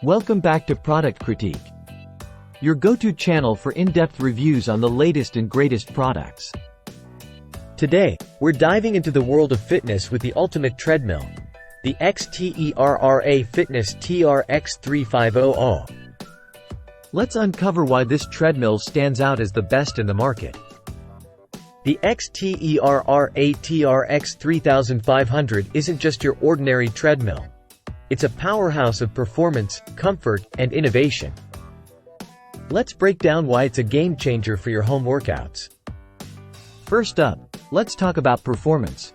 Welcome back to Product Critique, your go-to channel for in-depth reviews on the latest and greatest products. Today, we're diving into the world of fitness with the ultimate treadmill, the XTERRA Fitness TRX350. Let's uncover why this treadmill stands out as the best in the market. The XTERRA TRX3500 isn't just your ordinary treadmill. It's a powerhouse of performance, comfort, and innovation. Let's break down why it's a game-changer for your home workouts. First up, let's talk about performance.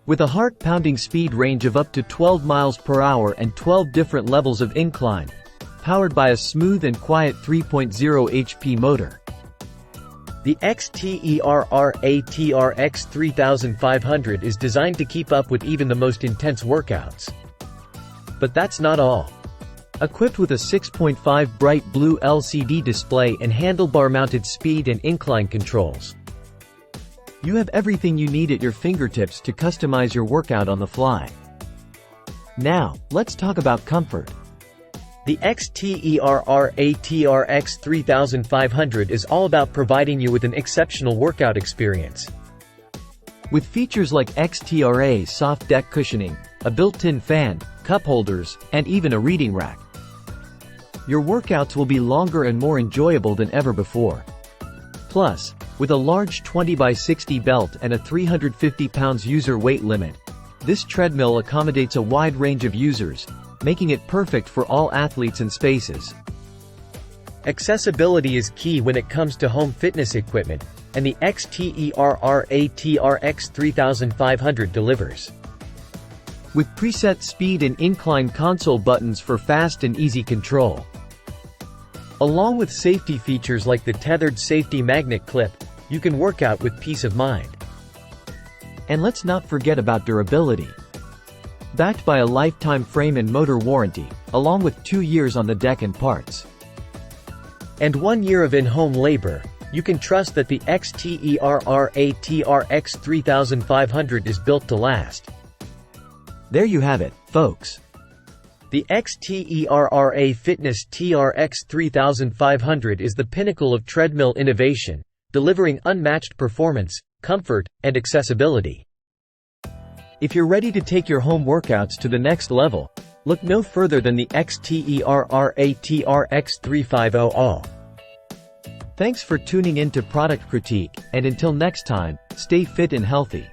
With a heart-pounding speed range of up to 12 miles per hour and 12 different levels of incline, powered by a smooth and quiet 3.0 HP motor. The XTERRA TRX3500 is designed to keep up with even the most intense workouts. But that's not all. Equipped with a 6.5 bright blue LCD display and handlebar-mounted speed and incline controls, you have everything you need at your fingertips to customize your workout on the fly. Now, let's talk about comfort. The XTERRA TRX3500 is all about providing you with an exceptional workout experience. With features like XTERRA soft deck cushioning, a built-in fan, cup holders, and even a reading rack, your workouts will be longer and more enjoyable than ever before. Plus, with a large 20x60 belt and a 350 pounds user weight limit, this treadmill accommodates a wide range of users, making it perfect for all athletes and spaces. Accessibility is key when it comes to home fitness equipment, and the XTERRA TRX3500 delivers. With preset speed and incline console buttons for fast and easy control, along with safety features like the tethered safety magnet clip, you can work out with peace of mind. And let's not forget about durability. Backed by a lifetime frame and motor warranty, along with 2 years on the deck and parts, and 1 year of in-home labor, you can trust that the XTERRA TRX3500 is built to last. There you have it, folks. The XTERRA Fitness TRX3500 is the pinnacle of treadmill innovation, delivering unmatched performance, comfort, and accessibility. If you're ready to take your home workouts to the next level, look no further than the XTERRA TRX350. Thanks for tuning in to Product Critique, and until next time, stay fit and healthy.